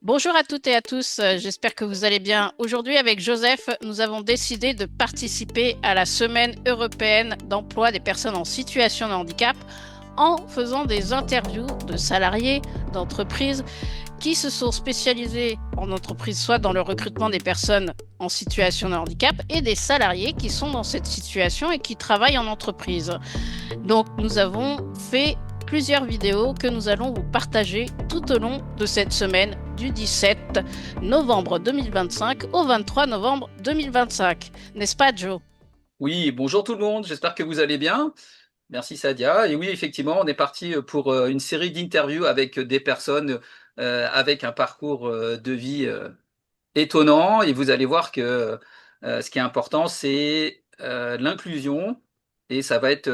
Bonjour à toutes et à tous, j'espère que vous allez bien. Aujourd'hui, avec Joseph, nous avons décidé de participer à la Semaine européenne d'emploi des personnes en situation de handicap en faisant des interviews de salariés d'entreprises qui se sont spécialisés en entreprise, soit dans le recrutement des personnes en situation de handicap et des salariés qui sont dans cette situation et qui travaillent en entreprise. Donc, nous avons fait plusieurs vidéos que nous allons vous partager tout au long de cette semaine du 17 novembre 2025 au 23 novembre 2025. N'est-ce pas, Joe? Oui, bonjour tout le monde, j'espère que vous allez bien. Merci Sadia. Et oui, effectivement, on est parti pour une série d'interviews avec des personnes avec un parcours de vie étonnant. Et vous allez voir que ce qui est important, c'est l'inclusion. Et ça va être,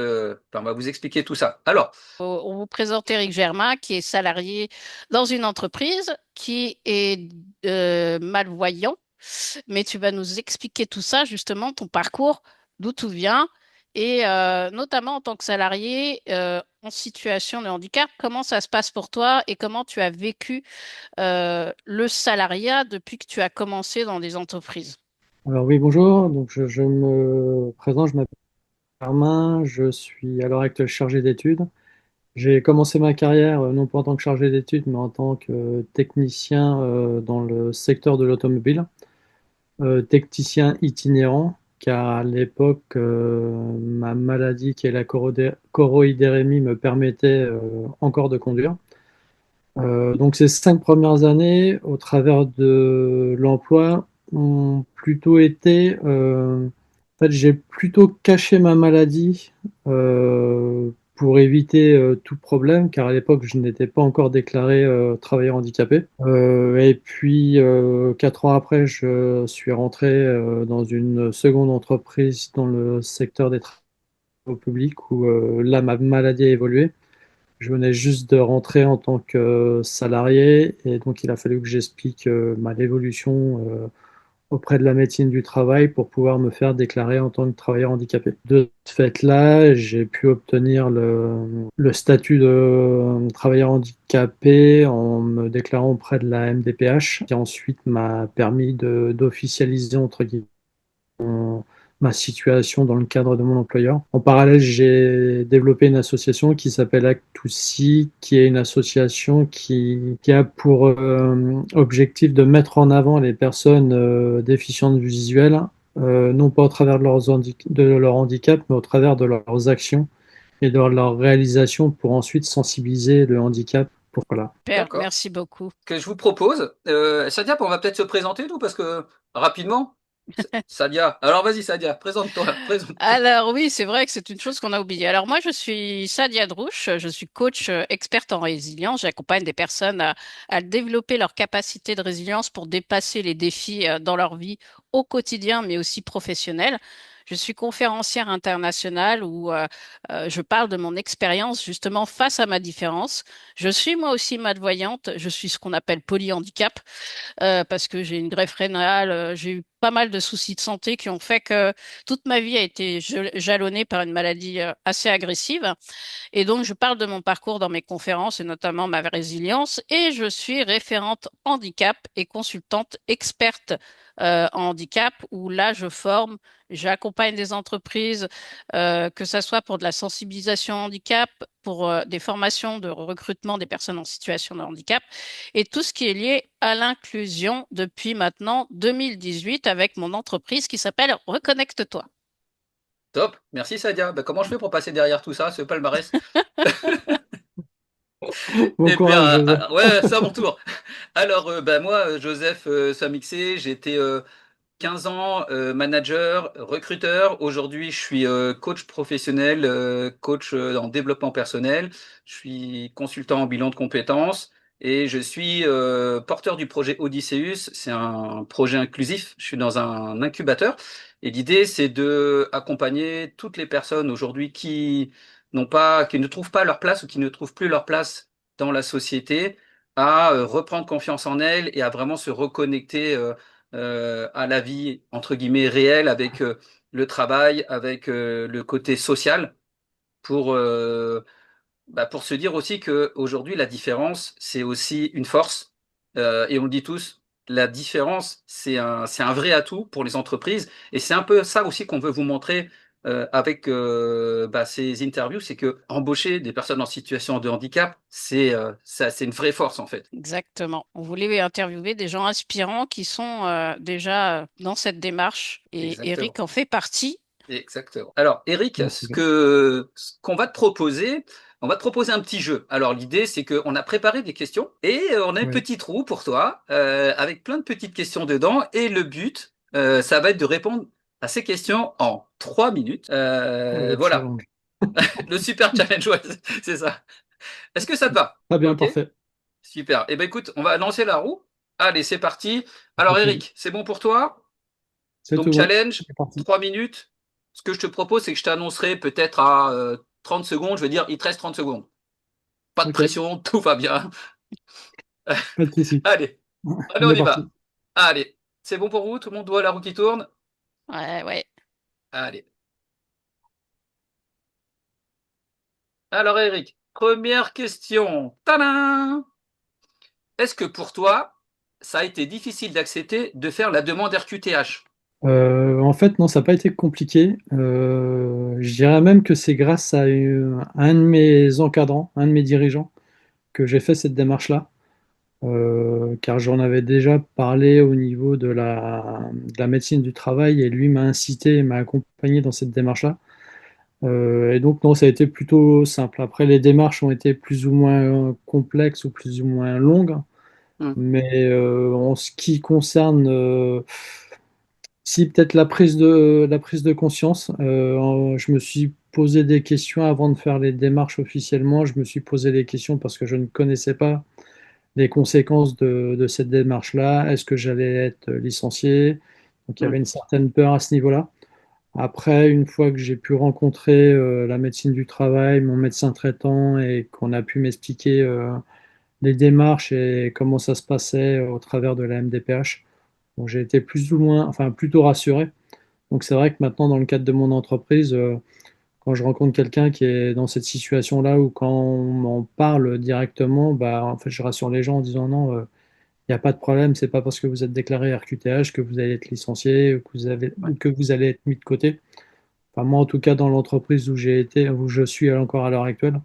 on va vous expliquer tout ça. Alors, On vous présente Eric Germain, qui est salarié dans une entreprise, qui est malvoyant, mais tu vas nous expliquer tout ça, justement, ton parcours, d'où tout vient, et notamment en tant que salarié en situation de handicap, comment ça se passe pour toi et comment tu as vécu le salariat depuis que tu as commencé dans des entreprises. Alors oui, bonjour. Donc je me présente, je m'appelle Armin, je suis à l'heure actuelle chargé d'études. J'ai commencé ma carrière non pas en tant que chargé d'études, mais en tant que technicien dans le secteur de l'automobile, technicien itinérant, car à l'époque, ma maladie qui est la choroïdérémie me permettait encore de conduire. Donc ces 5 premières années, au travers de l'emploi, ont plutôt été, en fait, j'ai plutôt caché ma maladie pour éviter tout problème, car à l'époque, je n'étais pas encore déclaré travailleur handicapé. Et puis, 4 ans après, je suis rentré dans une seconde entreprise dans le secteur des travaux publics, où là, ma maladie a évolué. Je venais juste de rentrer en tant que salarié et donc il a fallu que j'explique l'évolution auprès de la médecine du travail pour pouvoir me faire déclarer en tant que travailleur handicapé. De ce fait-là, j'ai pu obtenir le statut de travailleur handicapé en me déclarant auprès de la MDPH, qui ensuite m'a permis d'officialiser entre guillemets ma situation dans le cadre de mon employeur. En parallèle, j'ai développé une association qui s'appelle Act2C, qui est une association qui a pour objectif de mettre en avant les personnes déficientes visuelles, non pas au travers de leur handicap, mais au travers de leurs actions et de leur réalisation pour ensuite sensibiliser le handicap. Pour, voilà. Père, d'accord. merci beaucoup. Que je vous propose, Sadia, on va peut-être se présenter, nous, parce que rapidement, Sadia. Alors vas-y Sadia, présente-toi, présente-toi. Alors oui, c'est vrai que c'est une chose qu'on a oubliée. Alors moi, je suis Sadia Drouche, je suis coach experte en résilience. J'accompagne des personnes à développer leur capacité de résilience pour dépasser les défis dans leur vie au quotidien, mais aussi professionnelle. Je suis conférencière internationale où je parle de mon expérience justement face à ma différence. Je suis moi aussi malvoyante, je suis ce qu'on appelle polyhandicap parce que j'ai une greffe rénale, j'ai eu pas mal de soucis de santé qui ont fait que toute ma vie a été jalonnée par une maladie assez agressive. Et donc, je parle de mon parcours dans mes conférences et notamment ma résilience. Et je suis référente handicap et consultante experte en handicap, où là, je forme, j'accompagne des entreprises, que ce soit pour de la sensibilisation au handicap, pour des formations de recrutement des personnes en situation de handicap, et tout ce qui est lié à l'inclusion depuis maintenant 2018 avec mon entreprise qui s'appelle Reconnecte-toi. Top, merci Sadia. Bah, comment je fais pour passer derrière tout ça, ce palmarès? Bon Eh bien, courage, Joseph. ouais, c'est à mon tour. Alors, bah, moi, Joseph Samixé, j'ai été 15 ans manager, recruteur. Aujourd'hui, je suis coach professionnel, coach en développement personnel. Je suis consultant en bilan de compétences et je suis porteur du projet Odysseus. C'est un projet inclusif. Je suis dans un incubateur et l'idée, c'est de accompagner toutes les personnes aujourd'hui qui ne trouvent pas leur place ou qui ne trouvent plus leur place dans la société à reprendre confiance en elles et à vraiment se reconnecter à la vie entre guillemets réelle avec le travail, avec le côté social pour pour se dire aussi que aujourd'hui la différence c'est aussi une force et on le dit tous, la différence, c'est un vrai atout pour les entreprises et c'est un peu ça aussi qu'on veut vous montrer, avec, ces interviews. C'est qu'embaucher des personnes en situation de handicap, c'est une vraie force, en fait. Exactement. On voulait interviewer des gens inspirants qui sont déjà dans cette démarche et Exactement. Eric en fait partie. Exactement. Alors, Eric, Merci. ce qu'on va te proposer, on va te proposer un petit jeu. Alors, l'idée, c'est qu'on a préparé des questions et on a une Oui, petite roue pour toi avec plein de petites questions dedans. Et le but, ça va être de répondre à ces questions en 3 minutes. le Voilà, challenge. le super challenge, ouais, c'est ça. Est-ce que ça te va? Très bien, Ok, parfait. super. Eh ben, écoute, on va lancer la roue. Allez, c'est parti. Alors, Avec plaisir. Eric, c'est bon pour toi? C'est Donc tout bon. challenge, C'est parti. 3 minutes. Ce que je te propose, c'est que je t'annoncerai peut-être à 30 secondes. Je veux dire, il te reste 30 secondes. Pas de Ok, pression, tout va bien. pas de souci. Allez, allez, On on est y parti. va. Allez, c'est bon pour vous? Tout le monde voit la roue qui tourne? Ouais, ouais. Allez. Alors Eric, première question. Tadam! Est-ce que pour toi, ça a été difficile d'accepter de faire la demande RQTH? En fait, non, ça n'a pas été compliqué. Je dirais même que c'est grâce à un de mes encadrants, un de mes dirigeants, que j'ai fait cette démarche-là. Car j'en avais déjà parlé au niveau de la médecine du travail et lui m'a incité et m'a accompagné dans cette démarche-là. Et donc, non, ça a été plutôt simple. Après, les démarches ont été plus ou moins complexes ou plus ou moins longues, Hmm, mais en ce qui concerne, si peut-être la prise de conscience, je me suis posé des questions avant de faire les démarches officiellement. Je me suis posé des questions parce que je ne connaissais pas les conséquences de cette démarche-là. Est-ce que j'allais être licencié? Donc il y hmm, avait une certaine peur à ce niveau-là. Après, une fois que j'ai pu rencontrer la médecine du travail, mon médecin traitant, et qu'on a pu m'expliquer les démarches et comment ça se passait au travers de la MDPH, bon, j'ai été plus ou moins, enfin plutôt rassuré. Donc c'est vrai que maintenant, dans le cadre de mon entreprise, quand je rencontre quelqu'un qui est dans cette situation-là ou quand on m'en parle directement, bah, en fait, je rassure les gens en disant non, il n'y a pas de problème, c'est pas parce que vous êtes déclaré RQTH que vous allez être licencié ouais, ou que vous allez être mis de côté. Enfin, moi, en tout cas, dans l'entreprise où j'ai été, où je suis encore à l'heure actuelle,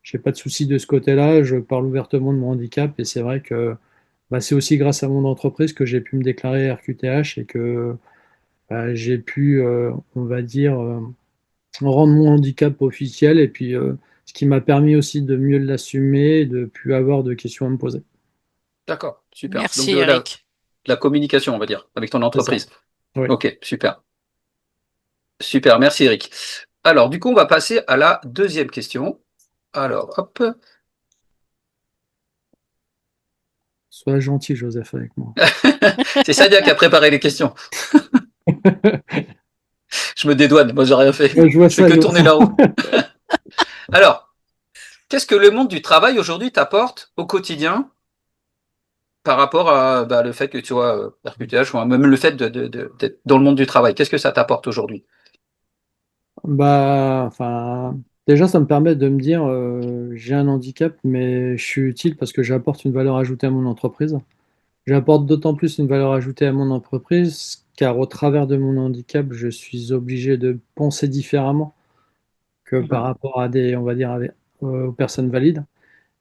j'ai pas de souci de ce côté-là. Je parle ouvertement de mon handicap et c'est vrai que bah, c'est aussi grâce à mon entreprise que j'ai pu me déclarer RQTH et que bah, j'ai pu, on va dire, rendre mon handicap officiel et puis ce qui m'a permis aussi de mieux l'assumer et de plus avoir de questions à me poser. d'accord, super. Donc Merci Eric. de la communication, on va dire, avec ton C'est ça. entreprise. Oui. Ok, super. Super, merci Eric. Alors, du coup, on va passer à la deuxième question. Alors, hop. Sois gentil, Joseph, avec moi. C'est Sadia qui a préparé les questions. Je me dédouane, moi j'ai rien fait. Ouais, je vois Je fais ça, que je vois tourner ça. la roue. Alors, qu'est-ce que le monde du travail aujourd'hui t'apporte au quotidien par rapport à le fait que tu sois RQTH ou même le fait d'être dans le monde du travail? Qu'est-ce que ça t'apporte aujourd'hui? Bah, enfin, déjà, ça me permet de me dire, j'ai un handicap, mais je suis utile parce que j'apporte une valeur ajoutée à mon entreprise. J'apporte d'autant plus une valeur ajoutée à mon entreprise, car au travers de mon handicap, je suis obligé de penser différemment que par Mhm. rapport à des, on va dire, aux personnes valides.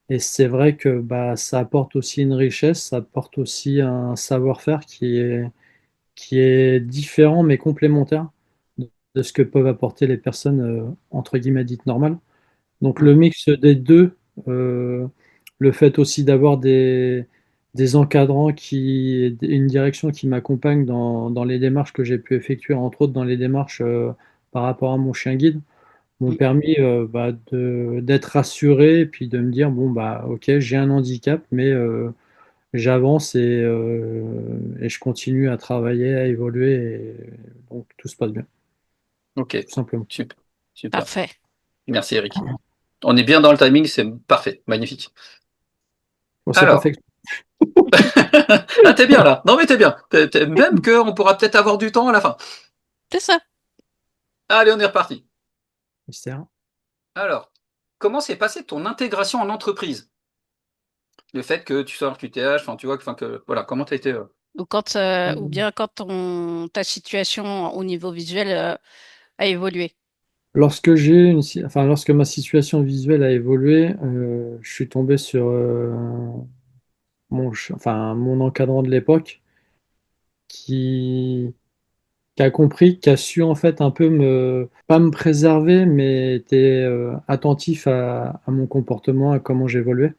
Et c'est vrai que bah, ça apporte aussi une richesse, ça apporte aussi un savoir-faire qui est différent mais complémentaire de ce que peuvent apporter les personnes entre guillemets dites normales. Donc Mhm. le mix des deux, euh, le fait aussi d'avoir des encadrants une direction qui m'accompagne dans les démarches que j'ai pu effectuer, entre autres dans les démarches par rapport à mon chien guide, m'ont Mhm. permis bah, d'être rassuré et puis de me dire, bon, bah ok, j'ai un handicap, mais j'avance et je continue à travailler, à évoluer, et donc tout se passe bien, Ok, tout simplement. super, super. Parfait. Merci Eric. On est bien dans le timing, c'est parfait, magnifique. Bon, c'est pas Alors, fait. ah t'es bien là. Non mais t'es bien. Même qu'on pourra peut-être avoir du temps à la fin. C'est ça. Allez, on est reparti. Mystère. Alors, comment s'est passée ton intégration en entreprise? Le fait que tu sois en QTH, enfin, tu vois, enfin, que, voilà, comment tu as été. Ou bien quand ta situation au niveau visuel a évolué. Lorsque ma situation visuelle a évolué, je suis tombé sur mon encadrant de l'époque qui, qui a compris, qui a su en fait un peu pas me préserver, mais était attentif à mon comportement, à comment j'évoluais.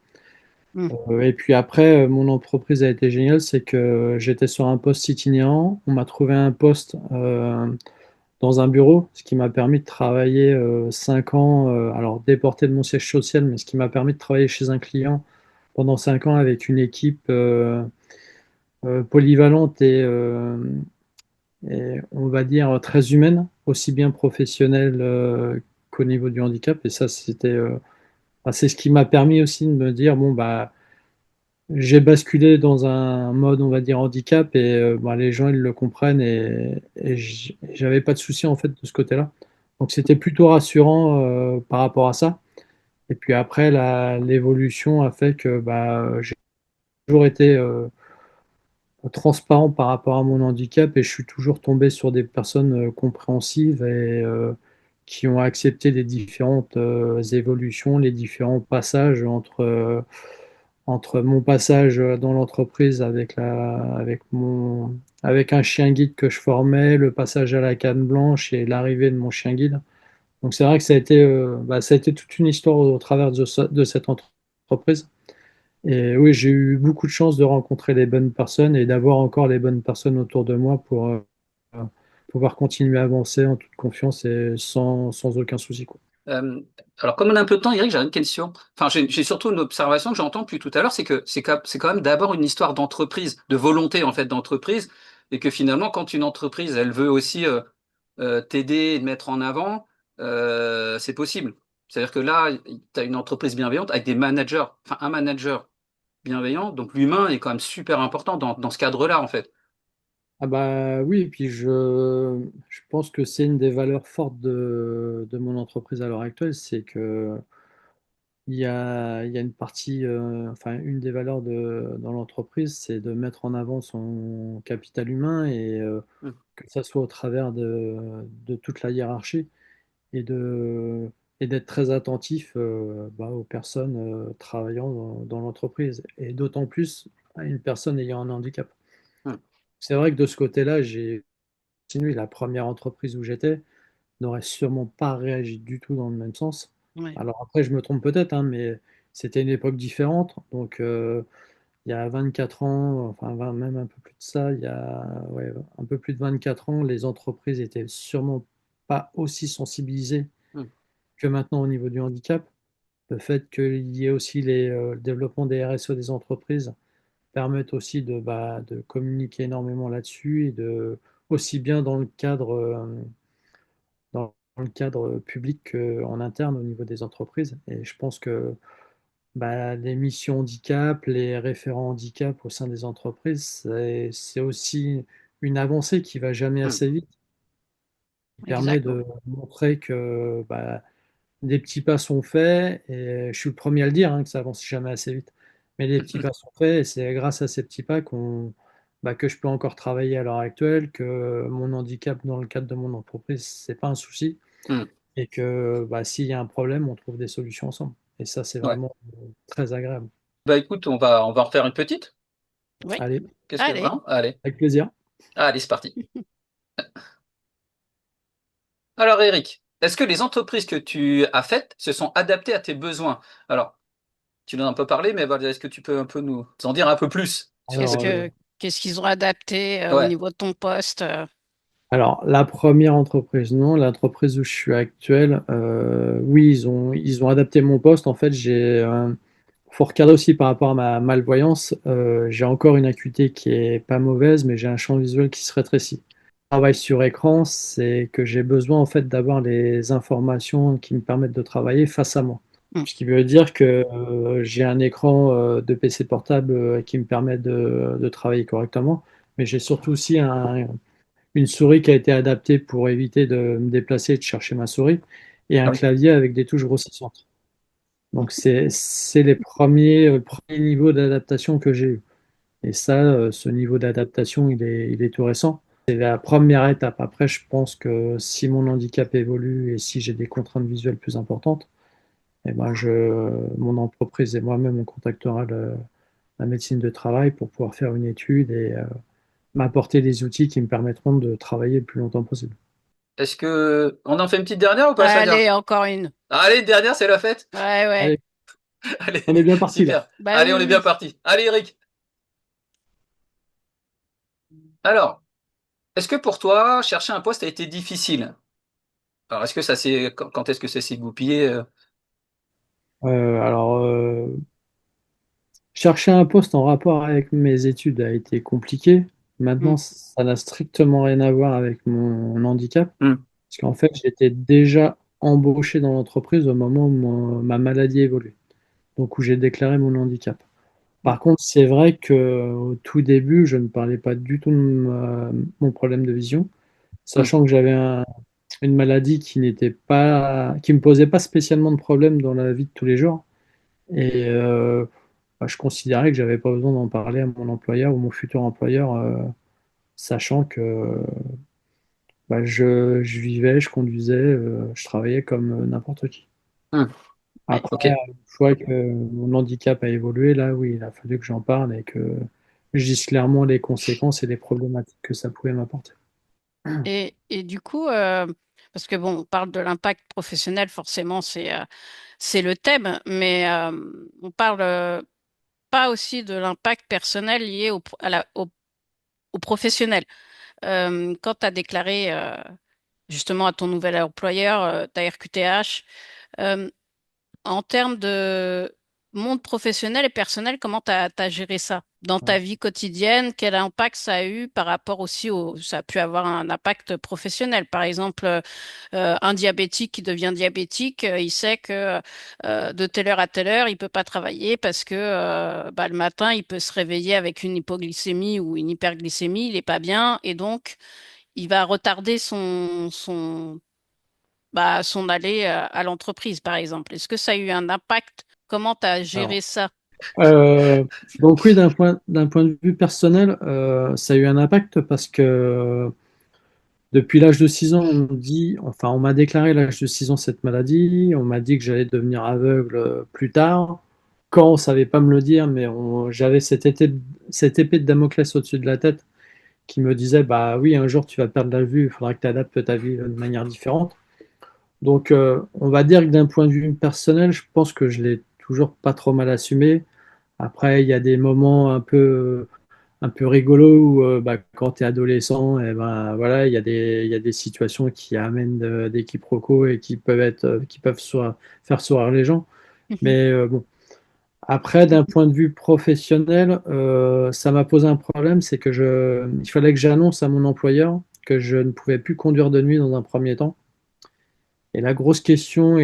Hmm. Et puis après, mon entreprise a été géniale, c'est que j'étais sur un poste itinérant. On m'a trouvé un poste dans un bureau, ce qui m'a permis de travailler 5 ans, alors déporté de mon siège social, mais ce qui m'a permis de travailler chez un client pendant 5 ans avec une équipe polyvalente et on va dire très humaine, aussi bien professionnelle qu'au niveau du handicap. Et ça, c'est ce qui m'a permis aussi de me dire, bon, bah, j'ai basculé dans un mode, on va dire, handicap et bah, les gens, ils le comprennent et j'avais pas de souci en fait de ce côté-là. Donc c'était plutôt rassurant par rapport à ça. Et puis après, l'évolution a fait que bah, j'ai toujours été transparent par rapport à mon handicap et je suis toujours tombé sur des personnes compréhensives et qui ont accepté les différentes évolutions, les différents passages entre mon passage dans l'entreprise avec un chien guide que je formais, le passage à la canne blanche et l'arrivée de mon chien guide. Donc c'est vrai que ça a été toute une histoire au travers de cette entreprise. Et oui, j'ai eu beaucoup de chance de rencontrer les bonnes personnes et d'avoir encore les bonnes personnes autour de moi pour pouvoir continuer à avancer en toute confiance et sans aucun souci, quoi. Euh, alors, comme on a un peu de temps, Eric, j'ai une question. Enfin, j'ai surtout une observation que j'entends depuis tout à l'heure, c'est que c'est quand même d'abord une histoire d'entreprise, de volonté en fait d'entreprise, et que finalement, quand une entreprise, elle veut aussi t'aider et te mettre en avant, c'est possible. C'est-à-dire que là, tu as une entreprise bienveillante avec des managers, enfin un manager bienveillant, donc l'humain est quand même super important dans ce cadre-là en fait. Ah bah oui, et puis je pense que c'est une des valeurs fortes de mon entreprise à l'heure actuelle, c'est que il y a une partie, enfin une des valeurs dans l'entreprise, c'est de mettre en avant son capital humain et Mm, que ça soit au travers de toute la hiérarchie et et d'être très attentif bah, aux personnes travaillant dans l'entreprise et d'autant plus à une personne ayant un handicap. mm, C'est vrai que de ce côté-là, j'ai continué. La première entreprise où j'étais n'aurait sûrement pas réagi du tout dans le même sens. Ouais. Alors après, je me trompe peut-être, hein, mais c'était une époque différente. Donc, il y a 24 ans, enfin même un peu plus de ça, il y a ouais, un peu plus de 24 ans, les entreprises étaient sûrement pas aussi sensibilisées mm, que maintenant au niveau du handicap. Le fait qu'il y ait aussi le développement des RSE des entreprises permettent aussi de communiquer énormément là-dessus et aussi bien dans le cadre public qu'en interne au niveau des entreprises. Et je pense que bah, les missions handicap, les référents handicap au sein des entreprises, c'est aussi une avancée qui va jamais mm. assez vite, qui permet Exact. de montrer que bah, des petits pas sont faits, et je suis le premier à le dire, hein, que ça avance jamais assez vite. Mais les petits pas sont faits, et c'est grâce à ces petits pas que je peux encore travailler à l'heure actuelle, que mon handicap dans le cadre de mon entreprise, c'est pas un souci, Mm. et que bah, s'il y a un problème, on trouve des solutions ensemble. Et ça, c'est Ouais. vraiment très agréable. Bah écoute, on va en refaire une petite. Oui. Allez, Qu'est-ce que... Allez. hein allez. avec plaisir. Allez, c'est parti. Alors Eric, est-ce que les entreprises que tu as faites se sont adaptées à tes besoins? Alors, tu en as un peu parlé, mais voilà, est-ce que tu peux un peu nous en dire un peu plus sur... Qu'est-ce Alors, que qu'est-ce qu'ils ont adapté au Ouais. niveau de ton poste? la première entreprise, non. L'entreprise où je suis actuel, oui, ils ont adapté mon poste. En fait, faut regarder aussi par rapport à ma malvoyance. J'ai encore une acuité qui est pas mauvaise, mais j'ai un champ visuel qui se rétrécit. Le travail sur écran, c'est que j'ai besoin en fait d'avoir les informations qui me permettent de travailler face à moi. Hmm. Ce qui veut dire que j'ai un écran de PC portable qui me permet de travailler correctement, mais j'ai surtout aussi une souris qui a été adaptée pour éviter de me déplacer et de chercher ma souris, et Ah un oui. clavier avec des touches grossissantes. Donc c'est les premiers niveaux d'adaptation que j'ai eu. Et ça, ce niveau d'adaptation, il est tout récent. C'est la première étape. Après, je pense que si mon handicap évolue et si j'ai des contraintes visuelles plus importantes, eh ben mon entreprise et moi-même, on contactera la médecine de travail pour pouvoir faire une étude et m'apporter des outils qui me permettront de travailler le plus longtemps possible. Est-ce que on en fait une petite dernière ou pas, Shadia? Allez, encore une. Allez, une dernière, c'est la fête. Ouais, ouais. Allez, Allez, on est bien parti là. super. Bah Allez, oui, on est bien oui. parti. Allez, Eric. Alors, est-ce que pour toi, chercher un poste a été difficile? Alors, est-ce que ça s'est, quand est-ce que ça s'est goupillé? Alors, chercher un poste en rapport avec mes études a été compliqué. Maintenant, Hmm. ça n'a strictement rien à voir avec mon handicap, Hmm, parce qu'en fait, j'étais déjà embauché dans l'entreprise au moment où ma maladie évoluait, donc où j'ai déclaré mon handicap. hmm, Par contre, c'est vrai qu'au tout début, je ne parlais pas du tout de mon problème de vision, hmm. sachant que j'avais une maladie qui me posait pas spécialement de problème dans la vie de tous les jours. Et bah, je considérais que j'avais pas besoin d'en parler à mon employeur ou mon futur employeur, sachant que bah, je vivais, je conduisais, je travaillais comme n'importe qui. Hmm. Oui, Après, ok. une fois que mon handicap a évolué, là, oui, il a fallu que j'en parle et que je dise clairement les conséquences et les problématiques que ça pouvait m'apporter. Et du coup, parce que bon, on parle de l'impact professionnel, forcément, c'est le thème, mais on parle pas aussi de l'impact personnel lié au professionnel. Quand tu as déclaré justement à ton nouvel employeur, ta RQTH, en termes de monde professionnel et personnel, comment tu as géré ça dans ta vie quotidienne? Quel impact ça a eu par rapport aussi au... Ça a pu avoir un impact professionnel. Par exemple, un diabétique qui devient diabétique, il sait que de telle heure à telle heure, il peut pas travailler parce que bah, le matin, il peut se réveiller avec une hypoglycémie ou une hyperglycémie, il est pas bien et donc il va retarder son aller à l'entreprise, par exemple. Est-ce que ça a eu un impact? Comment tu as Alors, géré ça? euh, donc oui, d'un point de vue personnel, ça a eu un impact parce que depuis l'âge de 6 ans, on m'a déclaré à l'âge de 6 ans cette maladie, on m'a dit que j'allais devenir aveugle plus tard. Quand on savait pas me le dire, mais j'avais cette épée de Damoclès au-dessus de la tête qui me disait, bah oui, un jour tu vas perdre la vue, il faudra que tu adaptes ta vie de manière différente. Donc, on va dire que d'un point de vue personnel, je pense que je l'ai toujours pas trop mal assumé. Après, il y a des moments un peu rigolo où bah, quand tu es adolescent, et ben, voilà, il y a des situations qui amènent des quiproquos et qui peuvent faire sourire les gens. Mhm. Mais bon, après, d'un point de vue professionnel, ça m'a posé un problème, c'est que il fallait que j'annonce à mon employeur que je ne pouvais plus conduire de nuit dans un premier temps. Et la grosse question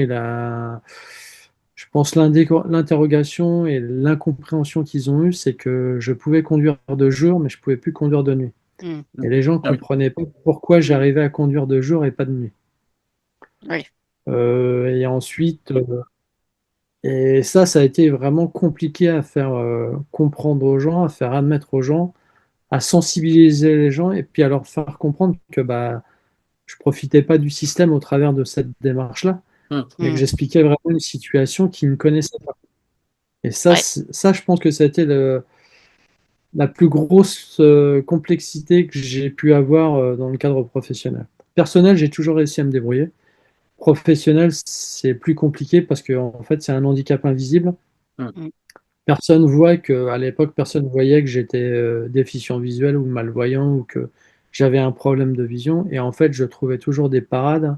je pense l'interrogation et l'incompréhension qu'ils ont eue, c'est que je pouvais conduire de jour, mais je pouvais plus conduire de nuit. Mm. Et les gens Ah oui. comprenaient pas pourquoi j'arrivais à conduire de jour et pas de nuit. Oui. Et ensuite, et ça a été vraiment compliqué à faire comprendre aux gens, à faire admettre aux gens, à sensibiliser les gens et puis à leur faire comprendre que bah, je profitais pas du système au travers de cette démarche-là, Hmm. mais que Mm. j'expliquais vraiment une situation qu'ils ne connaissaient pas. Et ça, Ouais. ça, je pense que ça a été la plus grosse complexité que j'ai pu avoir dans le cadre professionnel. Personnel, j'ai toujours réussi à me débrouiller. Professionnel, c'est plus compliqué parce que en fait, c'est un handicap invisible. Hmm. Mm. Personne voit que, à l'époque, personne voyait que j'étais déficient visuel ou malvoyant ou que j'avais un problème de vision. Et en fait, je trouvais toujours des parades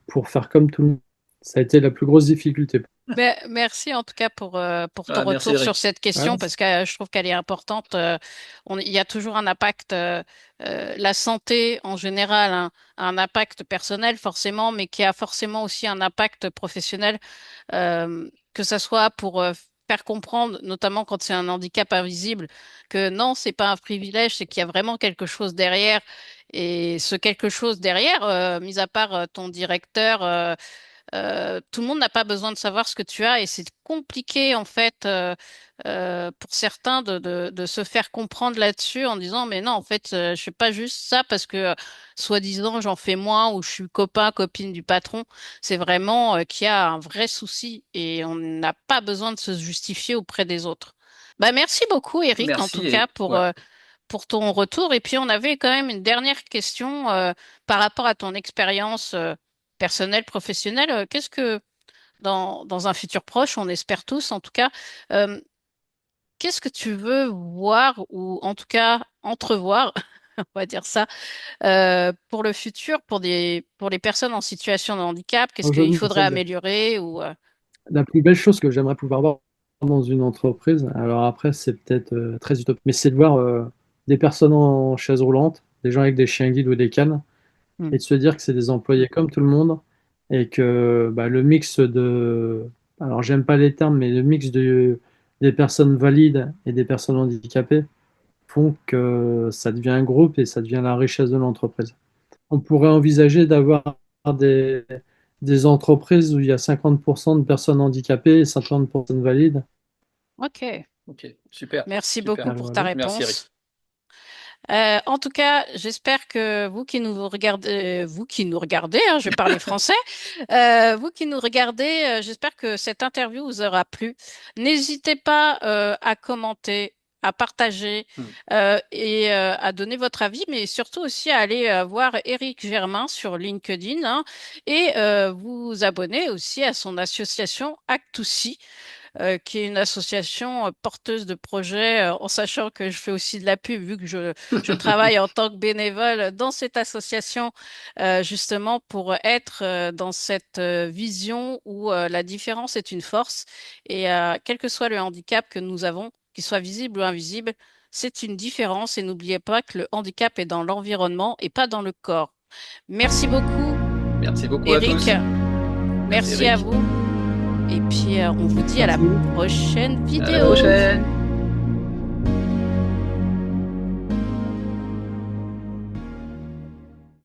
pour faire comme tout le monde. Ça a été la plus grosse difficulté. Mais merci en tout cas pour ton Ah, merci, retour sur Eric. cette Ouais, question parce que je trouve qu'elle est importante. Il y a toujours un impact, la santé en général, hein, a un impact personnel forcément, mais qui a forcément aussi un impact professionnel, que ça soit pour faire comprendre, notamment quand c'est un handicap invisible, que non, c'est pas un privilège, c'est qu'il y a vraiment quelque chose derrière. Et ce quelque chose derrière, mis à part ton directeur. Tout le monde n'a pas besoin de savoir ce que tu as et c'est compliqué en fait pour certains de se faire comprendre là-dessus en disant mais non en fait je fais pas juste ça parce que soi-disant j'en fais moins ou je suis copain copine du patron. C'est vraiment qu'il y a un vrai souci et on n'a pas besoin de se justifier auprès des autres. Bah merci beaucoup Eric en tout Merci cas et ouais. pour ton retour. Et puis, on avait quand même une dernière question par rapport à ton expérience personnelle, professionnelle. Qu'est-ce que, dans un futur proche, on espère tous en tout cas, euh, qu'est-ce que tu veux voir ou en tout cas entrevoir, on va dire ça, pour le futur, pour les personnes en situation de handicap? Qu'est-ce qu'il faudrait améliorer ou, La plus belle chose que j'aimerais pouvoir voir dans une entreprise, alors après c'est peut-être très utopique, mais c'est de voir des personnes en chaise roulante, des gens avec des chiens guides ou des cannes, Hmm. et de se dire que c'est des employés comme tout le monde, et que bah, le mix de, alors j'aime pas les termes, mais le mix des personnes valides et des personnes handicapées font que ça devient un groupe et ça devient la richesse de l'entreprise. On pourrait envisager d'avoir des, des entreprises où il y a 50% de personnes handicapées et 50% de valides. Ok. Ok, super, Merci beaucoup super. pour ta Voilà. Merci Eric. réponse. En tout cas, j'espère que vous qui nous regardez, hein, je vais parler français, vous qui nous regardez, j'espère que cette interview vous aura plu. N'hésitez pas à commenter, à partager Hmm. et à donner votre avis, mais surtout aussi à aller voir Éric Germain sur LinkedIn hein, et vous abonner aussi à son association Actoussi qui est une association porteuse de projets, en sachant que je fais aussi de la pub, vu que je travaille en tant que bénévole dans cette association, justement pour être dans cette vision où la différence est une force et quel que soit le handicap que nous avons, qu'il soit visible ou invisible, c'est une différence et n'oubliez pas que le handicap est dans l'environnement et pas dans le corps. Merci beaucoup, Merci beaucoup à Eric. tous. Merci Merci à Eric. vous. Et puis, on vous dit à la Merci. prochaine À la vidéo. prochaine.